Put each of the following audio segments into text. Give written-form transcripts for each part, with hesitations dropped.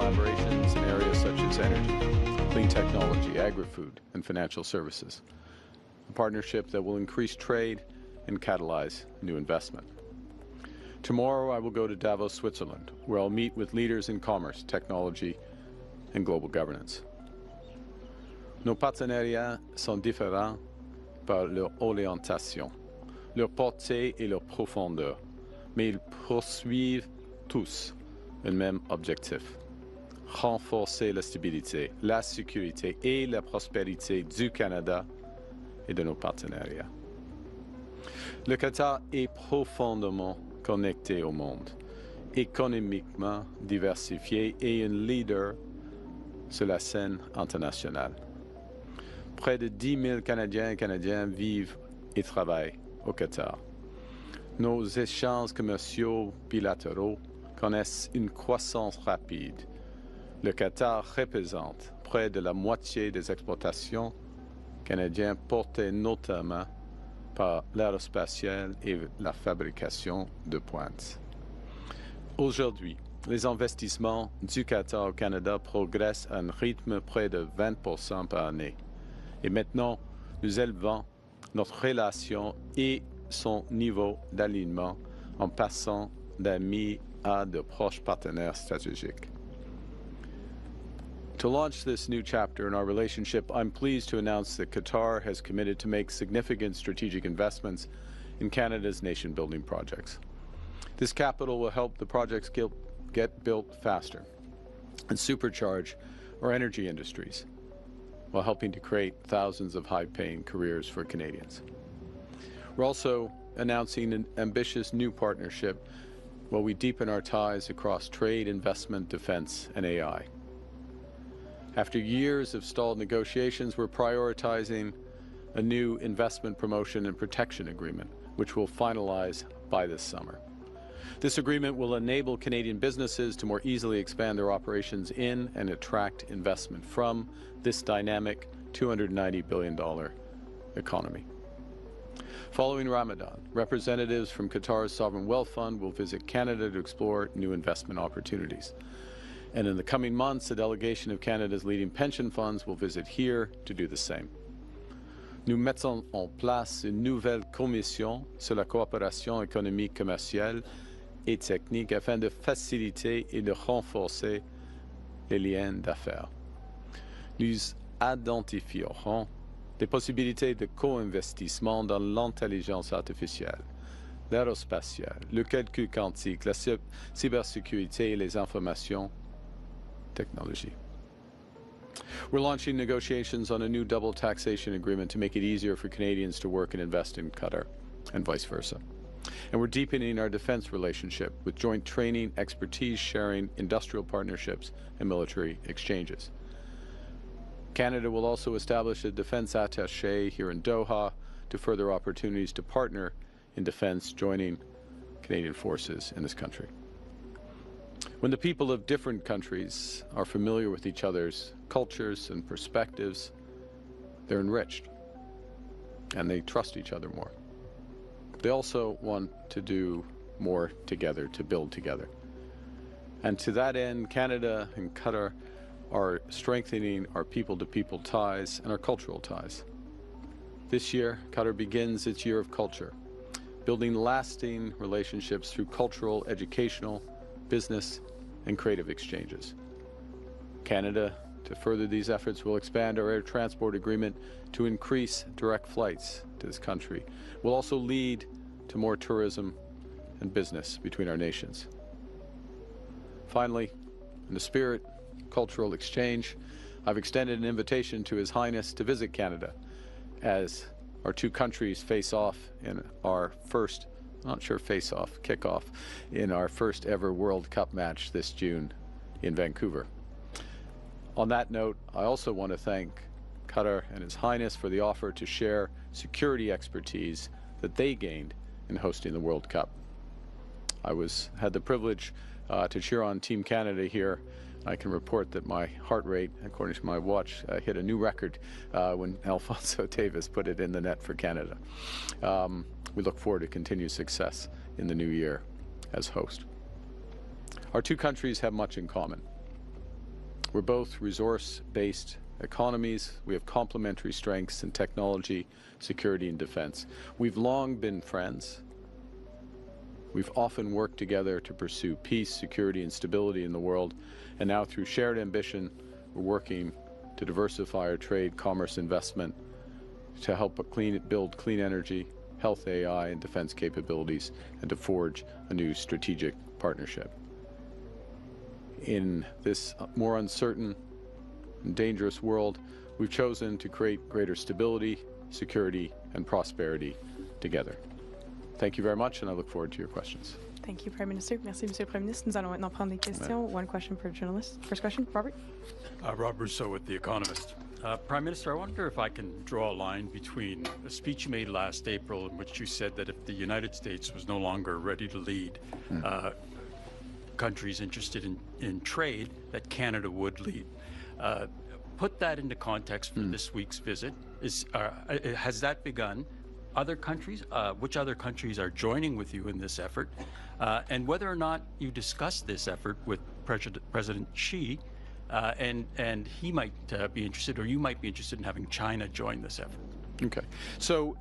collaborations in areas such as energy, clean technology, agri-food, and financial services. A partnership that will increase trade and catalyze new investment. Tomorrow I will go to Davos, Switzerland, where I'll meet with leaders in commerce, technology, and global governance. Nos partenariats sont différents par leur orientation, leur portée et leur profondeur, mais ils poursuivent tous un même objectif: renforcer la stabilité, la sécurité et la prospérité du Canada et de nos partenariats. Le Qatar est profondément connecté au monde, économiquement diversifié et un leader sur la scène internationale. Près de 10 000 Canadiens et Canadiennes vivent et travaillent au Qatar. Nos échanges commerciaux bilatéraux connaissent une croissance rapide. Le Qatar représente près de la moitié des exportations canadiennes portées notamment par l'aérospatiale et la fabrication de pointe. Aujourd'hui, les investissements du Qatar au Canada progressent à un rythme près de 20% par année. Et maintenant, nous élevons notre relation et son niveau d'alignement en passant d'amis à de proches partenaires stratégiques. To launch this new chapter in our relationship, I'm pleased to announce that Qatar has committed to make significant strategic investments in Canada's nation-building projects. This capital will help the projects get built faster and supercharge our energy industries, while helping to create thousands of high-paying careers for Canadians. We're also announcing an ambitious new partnership where we deepen our ties across trade, investment, defense, and AI. After years of stalled negotiations, we're prioritizing a new investment promotion and protection agreement, which we'll finalize by this summer. This agreement will enable Canadian businesses to more easily expand their operations in and attract investment from this dynamic $290 billion economy. Following Ramadan, representatives from Qatar's Sovereign Wealth Fund will visit Canada to explore new investment opportunities. And in the coming months, a delegation of Canada's leading pension funds will visit here to do the same. Nous mettons en place une nouvelle commission sur la coopération économique, commerciale et technique afin de faciliter et de renforcer les liens d'affaires. Nous identifierons des possibilités de co-investissement dans l'intelligence artificielle, l'aérospatiale, le calcul quantique, la cybersécurité et les informations technology. We're launching negotiations on a new double taxation agreement to make it easier for Canadians to work and invest in Qatar, and vice versa. And we're deepening our defense relationship with joint training, expertise sharing, industrial partnerships, and military exchanges. Canada will also establish a defense attaché here in Doha to further opportunities to partner in defense, joining Canadian forces in this country. When the people of different countries are familiar with each other's cultures and perspectives, they're enriched and they trust each other more. They also want to do more together, to build together. And to that end, Canada and Qatar are strengthening our people-to-people ties and our cultural ties. This year, Qatar begins its year of culture, building lasting relationships through cultural, educational, business, and creative exchanges. Canada, to further these efforts, will expand our air transport agreement to increase direct flights to this country. Will also lead to more tourism and business between our nations. Finally, in the spirit of cultural exchange, I've extended an invitation to His Highness to visit Canada as our two countries face off in our first kickoff in our first ever World Cup match this June in Vancouver. On that note, I also want to thank Qatar and His Highness for the offer to share security expertise that they gained in hosting the World Cup. I had the privilege to cheer on Team Canada here. I can report that my heart rate, according to my watch, hit a new record when Alphonso Davies put it in the net for Canada. We look forward to continued success in the new year as host. Our two countries have much in common. We're both resource-based economies. We have complementary strengths in technology, security, and defense. We've long been friends. We've often worked together to pursue peace, security, and stability in the world. And now through shared ambition, we're working to diversify our trade, commerce, investment, to help build clean energy, health, AI, and defense capabilities, and to forge a new strategic partnership. In this more uncertain and dangerous world, we've chosen to create greater stability, security, and prosperity together. Thank you very much, and I look forward to your questions. Thank you, Prime Minister. Merci, Monsieur le Premier ministre. Nous allons maintenant prendre des questions. One question per journalist. First question, Robert. Rob Rousseau with The Economist. Prime Minister, I wonder if I can draw a line between a speech you made last April in which you said that if the United States was no longer ready to lead countries interested in trade, that Canada would lead. Put that into context for this week's visit. Has that begun? Other countries, which other countries are joining with you in this effort? And whether or not you discussed this effort with President Xi, and he might be interested, or you might be interested in having China join this effort. Okay. So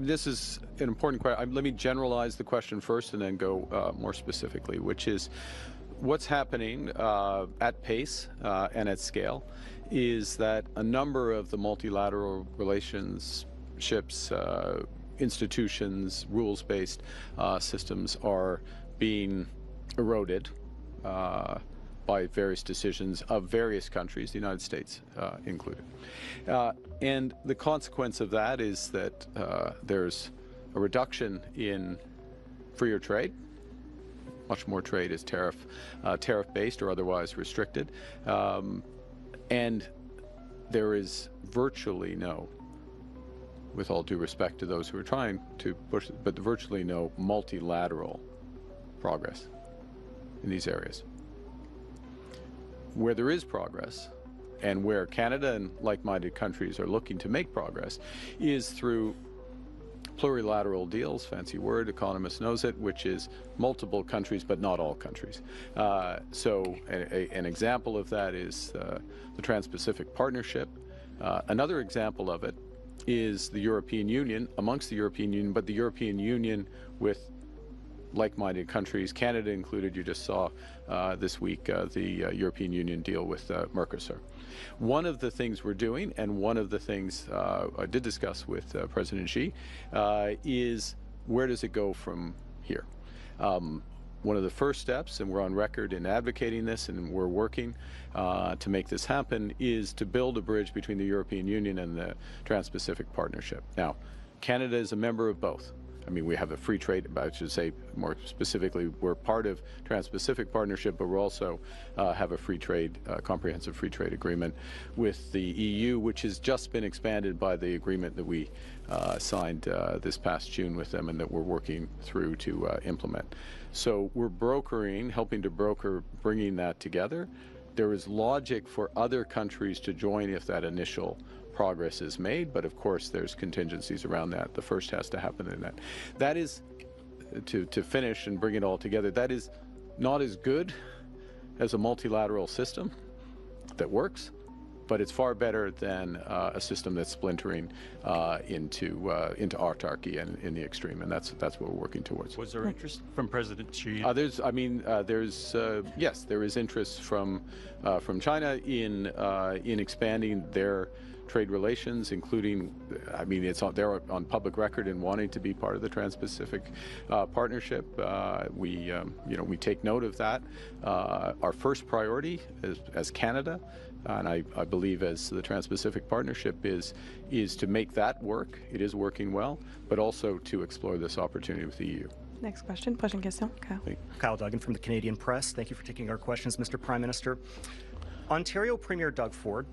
this is an important question. Let me generalize the question first and then go more specifically, which is what's happening at pace and at scale is that a number of the multilateral relationships, institutions, rules-based systems are being eroded by various decisions of various countries, the United States included. And the consequence of that is that there's a reduction in freer trade. Much more trade is tariff-based or otherwise restricted. And there is virtually no, with all due respect to those who are trying to push it, but virtually no multilateral progress in these areas. Where there is progress, and where Canada and like-minded countries are looking to make progress, is through plurilateral deals, fancy word, economist knows it, which is multiple countries but not all countries. So an example of that is the Trans-Pacific Partnership. Another example of it is the European Union, amongst the European Union, but the European Union with like-minded countries, Canada included. You just saw this week the European Union deal with Mercosur. One of the things we're doing, and one of the things I did discuss with President Xi, is where does it go from here? One of the first steps, and we're on record in advocating this, and we're working to make this happen, is to build a bridge between the European Union and the Trans-Pacific Partnership. Now, Canada is a member of both. I mean, we have a free trade, I should say more specifically, we're part of Trans-Pacific Partnership, but we also have a free trade, comprehensive free trade agreement with the EU, which has just been expanded by the agreement that we signed this past June with them and that we're working through to implement. So we're brokering, helping to broker, bringing that together. There is logic for other countries to join if that initial progress is made, but of course there's contingencies around that. The first has to happen in that. That is, to finish and bring it all together, that is not as good as a multilateral system that works, but it's far better than a system that's splintering into autarky and in the extreme, and that's what we're working towards. Was there interest from President Xi? Yes, there is interest from China in expanding their trade relations, including, I mean, they're on public record in wanting to be part of the Trans-Pacific Partnership. We take note of that. Our first priority as Canada, and I believe as the Trans-Pacific Partnership, is to make that work. It is working well, but also to explore this opportunity with the EU. Next question. Prochaine question. Kyle. Kyle Duggan from the Canadian Press. Thank you for taking our questions, Mr. Prime Minister. Ontario Premier Doug Ford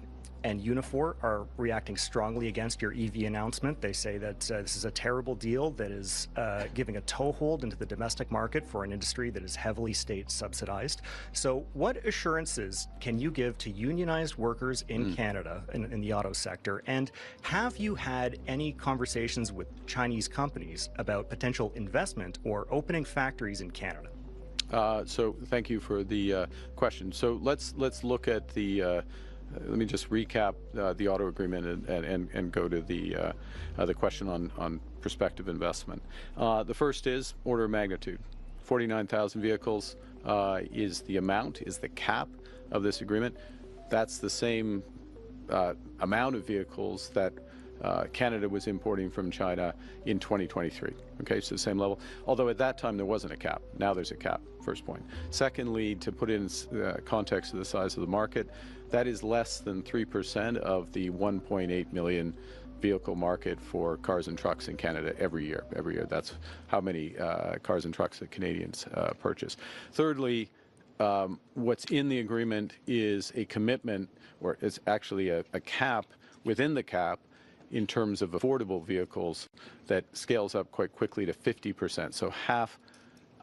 and Unifor are reacting strongly against your EV announcement. They say that this is a terrible deal that is giving a toehold into the domestic market for an industry that is heavily state subsidized. So what assurances can you give to unionized workers in Canada, in the auto sector? And have you had any conversations with Chinese companies about potential investment or opening factories in Canada? So thank you for the question. So let's look at the. Let me just recap the auto agreement and go to the question on prospective investment. The first is order of magnitude. 49,000 vehicles is the amount, is the cap of this agreement. That's the same amount of vehicles that Canada was importing from China in 2023. Okay, so same level. Although at that time there wasn't a cap. Now there's a cap, first point. Secondly, to put in context of the size of the market, that is less than 3% of the 1.8 million vehicle market for cars and trucks in Canada every year. Every year, that's how many cars and trucks that Canadians purchase. Thirdly, what's in the agreement is a commitment, or it's actually a cap within the cap in terms of affordable vehicles that scales up quite quickly to 50%. So half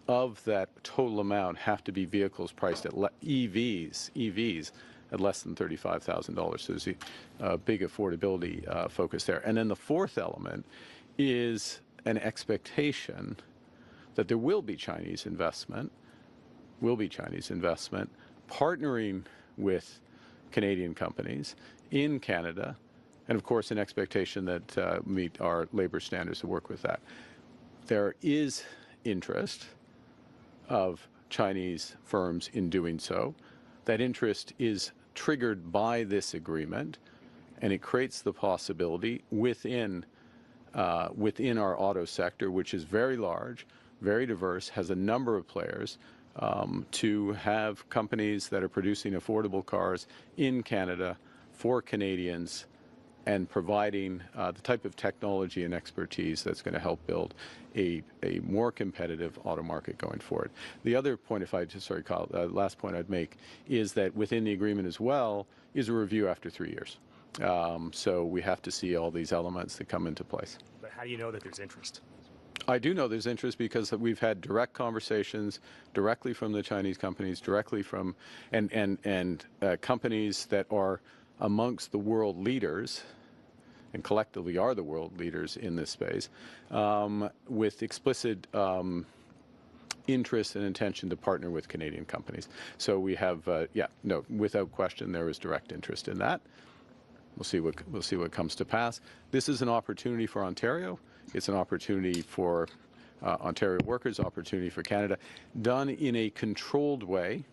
of that total amount have to be vehicles priced at EVs at less than $35,000. So there's a big affordability focus there. And then the fourth element is an expectation that there will be Chinese investment, partnering with Canadian companies in Canada, and of course an expectation that meet our labor standards to work with that. There is interest of Chinese firms in doing so. That interest is triggered by this agreement, and it creates the possibility within our auto sector, which is very large, very diverse, has a number of players, to have companies that are producing affordable cars in Canada for Canadians and providing the type of technology and expertise that's going to help build a more competitive auto market going forward. The other point, Kyle, last point I'd make is that within the agreement as well is a review after 3 years. So we have to see all these elements that come into place. But how do you know that there's interest? I do know there's interest because we've had direct conversations directly from the Chinese companies, directly from and companies that are amongst the world leaders, and collectively are the world leaders in this space, with explicit interest and intention to partner with Canadian companies. So we have, without question, there is direct interest in that. We'll see what comes to pass. This is an opportunity for Ontario. It's an opportunity for Ontario workers, opportunity for Canada, done in a controlled way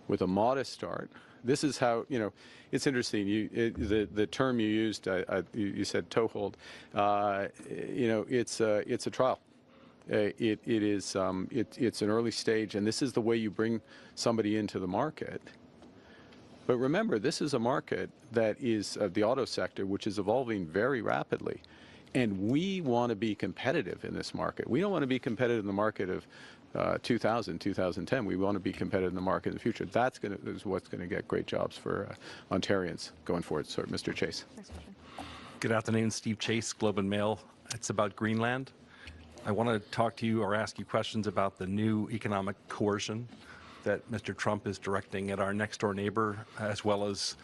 with a modest start. This is how, it's interesting. The term you used, you said toehold. It's a trial. It's an early stage, and this is the way you bring somebody into the market. But remember, this is a market that is the auto sector, which is evolving very rapidly. And we want to be competitive in this market. We don't want to be competitive in the market of 2000, 2010. We want to be competitive in the market in the future. Is what's going to get great jobs for Ontarians going forward. So, Mr. Chase. Next question. Good afternoon, Steve Chase, Globe and Mail. It's about Greenland. I want to talk to you or ask you questions about the new economic coercion that Mr. Trump is directing at our next door neighbor, as well as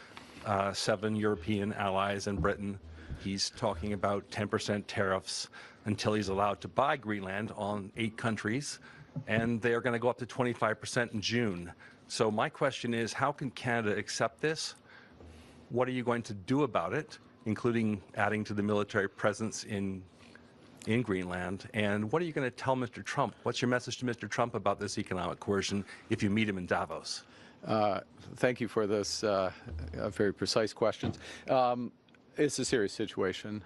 7 European allies and Britain. He's talking about 10% tariffs until he's allowed to buy Greenland on 8 countries, and they are going to go up to 25% in June. So my question is, how can Canada accept this? What are you going to do about it, including adding to the military presence in Greenland? And what are you going to tell Mr. Trump? What's your message to Mr. Trump about this economic coercion if you meet him in Davos? Thank you for this very precise questions. It's a serious situation,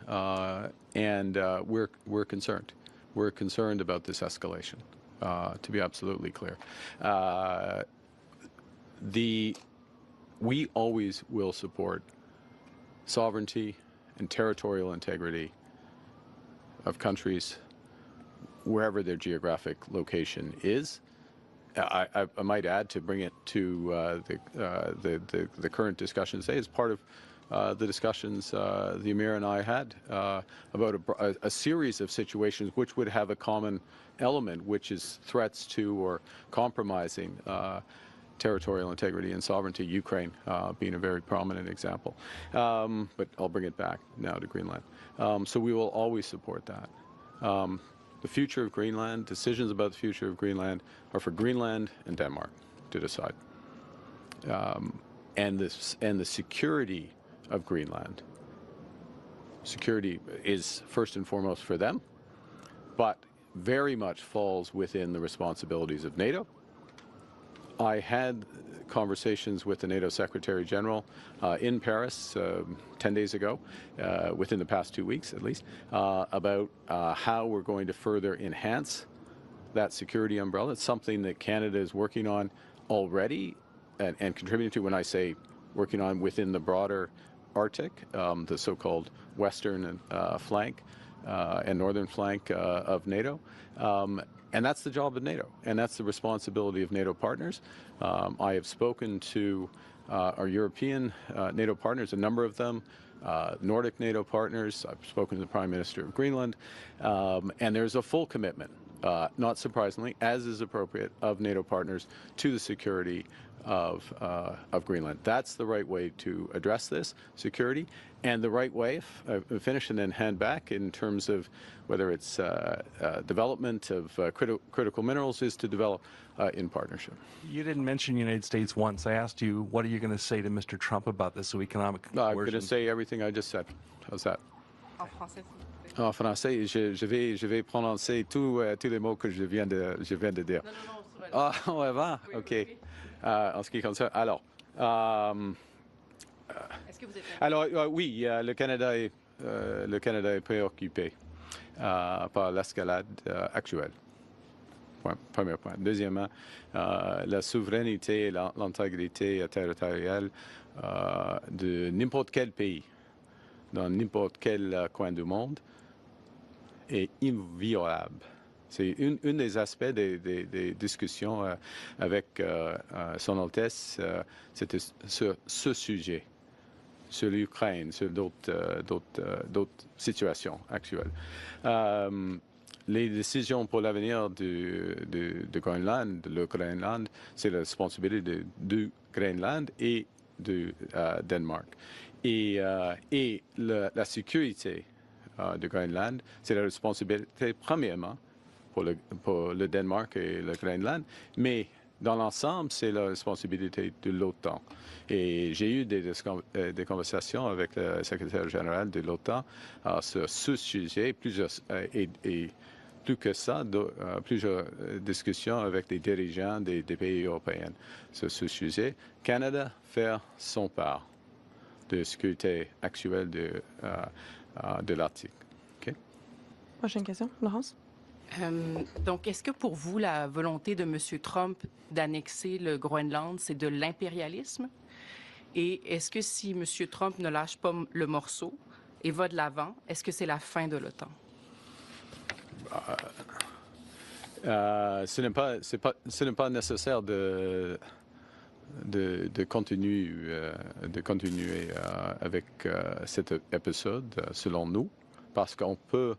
and we're concerned. We're concerned about this escalation, to be absolutely clear. We always will support sovereignty and territorial integrity of countries wherever their geographic location is. I might add, to bring it to the current discussion today, as part of the discussions the Emir and I had about a series of situations which would have a common element, which is threats to or compromising territorial integrity and sovereignty, Ukraine being a very prominent example. But I'll bring it back now to Greenland. So we will always support that. The future of Greenland, decisions about the future of Greenland, are for Greenland and Denmark to decide. And the security of Greenland, security is first and foremost for them, but very much falls within the responsibilities of NATO. I had conversations with the NATO Secretary General in Paris 10 days ago, within the past 2 weeks at least, about how we're going to further enhance that security umbrella. It's something that Canada is working on already and contributing to. When I say working on within the broader Arctic, the so-called western flank and northern flank of NATO. And that's the job of NATO, and that's the responsibility of NATO partners. I have spoken to our European NATO partners, a number of them, Nordic NATO partners. I've spoken to the Prime Minister of Greenland, and there's a full commitment, not surprisingly, as is appropriate, of NATO partners to the security of Greenland. That's the right way to address this security, and the right way, finish and then hand back in terms of whether it's development of critical minerals, is to develop in partnership. You didn't mention the United States once. I asked you, what are you going to say to Mr. Trump about this economic coercion? I'm going to say everything I just said. How's that? En français, s'il vous plaît. En français, je vais prononcer tous les mots que je viens de dire. Non, sur Ah, on va, Oui, OK. oui, oui. En ce qui concerne, alors, Est-ce que vous êtes alors oui, le Canada est préoccupé par l'escalade actuelle. Premier point. Deuxièmement, la souveraineté et l'intégrité territoriale de n'importe quel pays, dans n'importe quel coin du monde, est inviolable. C'est un des aspects des discussions avec Son Altesse, c'était sur ce sujet, sur l'Ukraine, sur d'autres situations actuelles. Les décisions pour l'avenir de Groenland, de le Groenland, c'est la responsabilité du Groenland et du Danemark. Et la sécurité de Groenland, c'est la responsabilité premièrement pour le Danemark et le Groenland, mais dans l'ensemble, c'est la responsabilité de l'OTAN. Et j'ai eu des conversations avec le secrétaire général de l'OTAN sur ce sujet, et plus que ça, plusieurs discussions avec des dirigeants des pays européens sur ce sujet. Canada fait son part de sécurité actuelle de l'Arctique. Okay? Prochaine question, Laurence. Donc, est-ce que pour vous, la volonté de M. Trump d'annexer le Groenland, c'est de l'impérialisme? Et est-ce que si M. Trump ne lâche pas le morceau et va de l'avant, est-ce que c'est la fin de l'OTAN? Ce n'est pas nécessaire de continuer avec cet épisode, selon nous, parce qu'on peut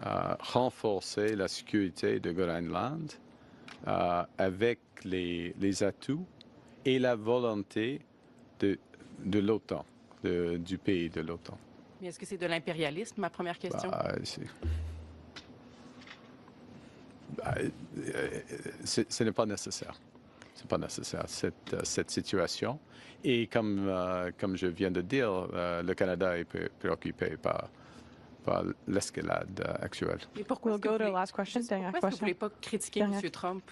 renforcer la sécurité de Groenland avec les atouts et la volonté de l'OTAN, du pays de l'OTAN. Mais est-ce que c'est de l'impérialisme, ma première question? Ce n'est pas nécessaire. Ce n'est pas nécessaire, cette situation. Et comme je viens de dire, le Canada est préoccupé par l'escalade actuelle. Mais pourquoi We'll go to the last question. Dernière pourquoi est-ce que vous ne question. voulez pas critiquer M. Trump?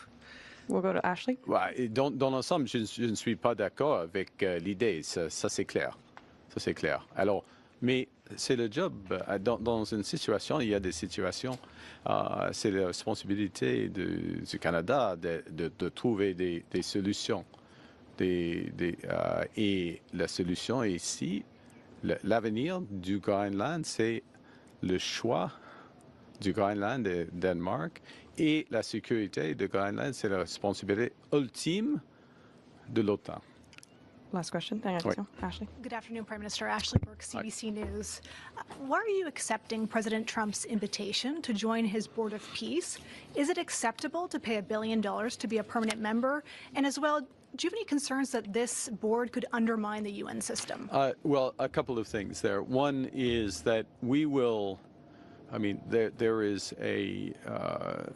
We'll go to Ashley. Ouais, dans l'ensemble, je ne suis pas d'accord avec l'idée. Ça c'est clair. Ça, c'est clair. Alors, mais c'est le job. Dans une situation, il y a des situations, c'est la responsabilité du Canada de trouver des solutions. Et la solution est ici, l'avenir du Groenland, c'est le choix du Groenland et Danemark, et la sécurité du Groenland, c'est la responsabilité ultime de l'OTAN. Last question. Dernière question. Ashley. Good afternoon, Prime Minister. Ashley Burke, CBC News. Why are you accepting President Trump's invitation to join his Board of Peace? Is it acceptable to pay $1 billion to be a permanent member? And as well, do you have any concerns that this board could undermine the UN system? Well, a couple of things there. One is that we will I mean, there is a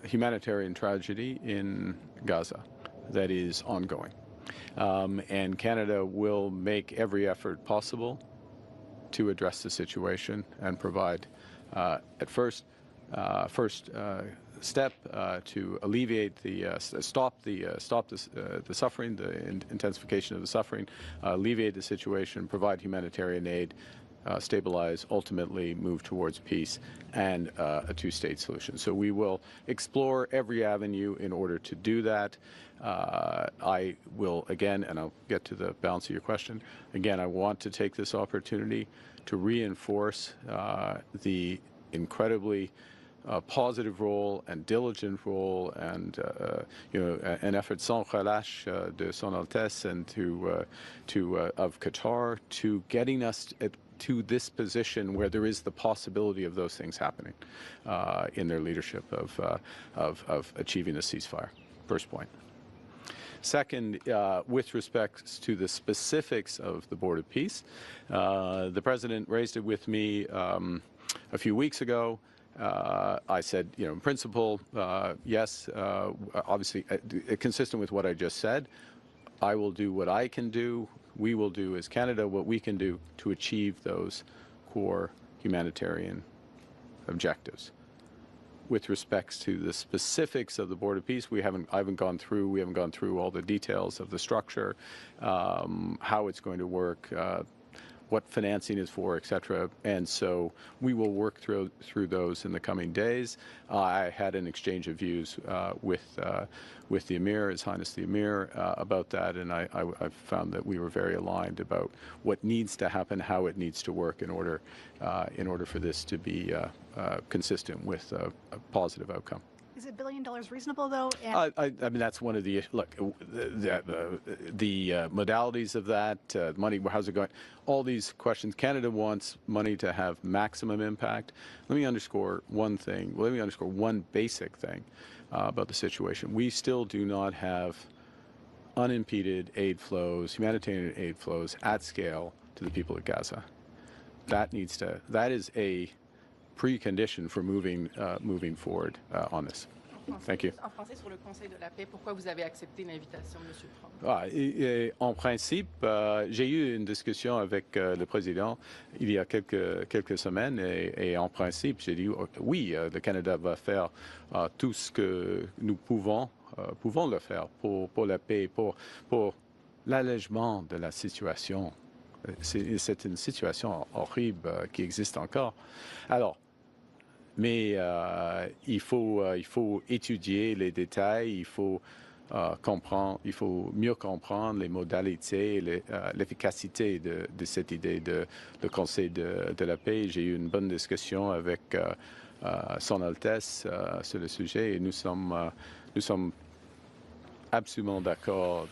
humanitarian tragedy in Gaza that is ongoing. And Canada will make every effort possible to address the situation and provide, at first step to alleviate stop the suffering, the intensification of the suffering, alleviate the situation, provide humanitarian aid, stabilize, ultimately move towards peace and a two-state solution. So we will explore every avenue in order to do that. I will, again, and I'll get to the balance of your question, again, I want to take this opportunity to reinforce the incredibly positive role and diligent role and an effort sans relâche de Son Altesse and of Qatar to getting us to this position where there is the possibility of those things happening in their leadership of achieving a ceasefire. First point. Second, with respect to the specifics of the Board of Peace, the President raised it with me a few weeks ago. I said, in principle, yes, obviously, consistent with what I just said, I will do what I can do. We will do as Canada what we can do to achieve those core humanitarian objectives. With respects to the specifics of the Board of Peace, we haven't gone through all the details of the structure, how it's going to work, what financing is for, et cetera. And so we will work through those in the coming days. I had an exchange of views with the Emir, His Highness the Emir, about that, and I found that we were very aligned about what needs to happen, how it needs to work in order for this to be consistent with a positive outcome. Is $1 billion reasonable, though? I mean, that's one of the the modalities of that, money, how's it going? All these questions. Canada wants money to have maximum impact. Let me underscore one thing. Let me underscore one basic thing about the situation. We still do not have unimpeded aid flows, humanitarian aid flows at scale to the people of Gaza. That is a precondition for moving forward on this. Thank you. En français, sur le Conseil de la paix, pourquoi vous avez accepté l'invitation de M. Trump? En principe, j'ai eu une discussion avec le président il y a quelques semaines et en principe, j'ai dit oui, le Canada va faire tout ce que nous pouvons le faire pour la paix, pour l'allègement de la situation. C'est une situation horrible qui existe encore. Alors, mais il faut étudier les détails, il faut mieux comprendre les modalités, l'efficacité de cette idée de Conseil de la paix. J'ai eu une bonne discussion avec Son Altesse sur le sujet et nous sommes absolument d'accord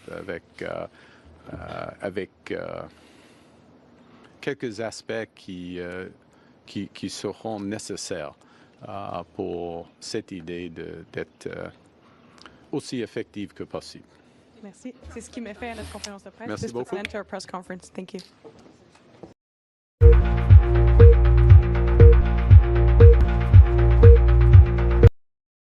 avec quelques aspects qui seront nécessaires pour cette idée d'être aussi effective que possible. Merci. C'est ce qui met fin à notre conférence de presse. Merci beaucoup. This puts an end to our press conference. Thank you.